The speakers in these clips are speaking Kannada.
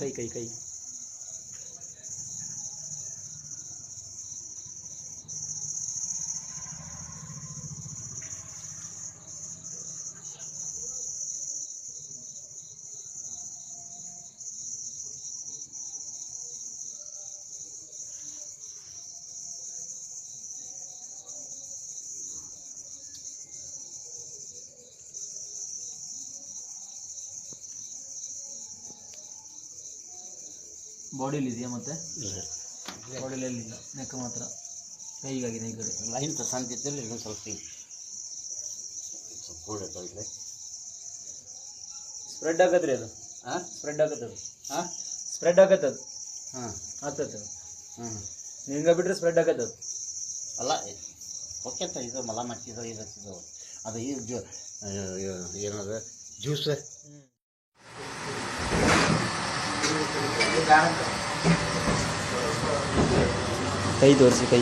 ಕೈ ಕೈ ಕೈ ಬಾಡಿಲಿ ಇದೆಯಾ ಮತ್ತೆ ಬಾಡಿಲಿ ಇಲ್ಲ ನೆಕ್ ಮಾತ್ರ ಕೈಗಾಗಿದೆ ಈ ಕಡೆ ಲೈನ್ ಸಂತಿದ್ದಲ್ಲಿ ಇನ್ನೊಂದು ಸ್ವಲ್ಪ ಕೂಡೈತೆ ಸ್ಪ್ರೆಡ್ ಆಗತ್ರಿ ಅದು ಹಾಂ ಸ್ಪ್ರೆಡ್ ಆಗತ್ತದು ಹಾಂ ಸ್ಪ್ರೆಡ್ ಆಗತ್ತದು ಹಾಂ ಆಗ್ತದೆ ಹ್ಞೂ ಹಿಂಗೆ ಬಿಟ್ಟರೆ ಸ್ಪ್ರೆಡ್ ಆಗತ್ತದು ಅಲ್ಲ ಓಕೆ ಅಂತ ಇದು ಮಲ ಮಚ್ಚಿದ್ದು ಇದು ಹಚ್ಚಿದ್ದು ಅದು ಇದು ಏನದು ಜ್ಯೂಸ್ ಕೈ ತೋರಿಸಿ ಕೈ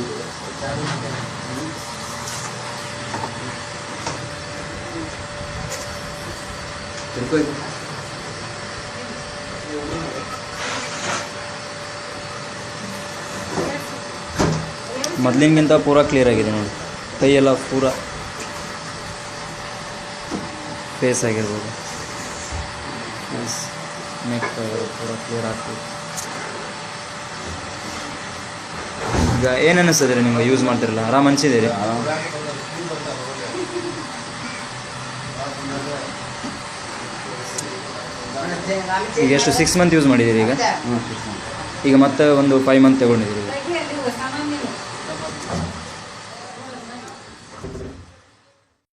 ಮೊದಲಿನಗಿಂತ ಪೂರಾ ಕ್ಲಿಯರ್ ಆಗಿದೆ ನೋಡಿ ಕೈಯೆಲ್ಲ ಪೂರಾ ಫೇಸ್ ಆಗಿರ್ಬೋದು ಫೇಸ್ ನೆಕ್ ಪೂರಾ ಕ್ಲಿಯರ್ ಆಗ್ತದೆ ಈಗ ಏನು ಅನ್ನಿಸ್ತದೆ ನಿಮ್ಗೆ ಯೂಸ್ ಮಾಡ್ತಿರಲ್ಲ ಆರಾಮ್ ಅನಿಸಿದ್ದೀರಿ ಈಗ ಎಷ್ಟು 6 ಮಂತ್ ಯೂಸ್ ಮಾಡಿದ್ದೀರಿ ಈಗ ಮತ್ತೆ ಒಂದು 5 ಮಂತ್ ತಗೊಂಡಿದ್ದೀರಿ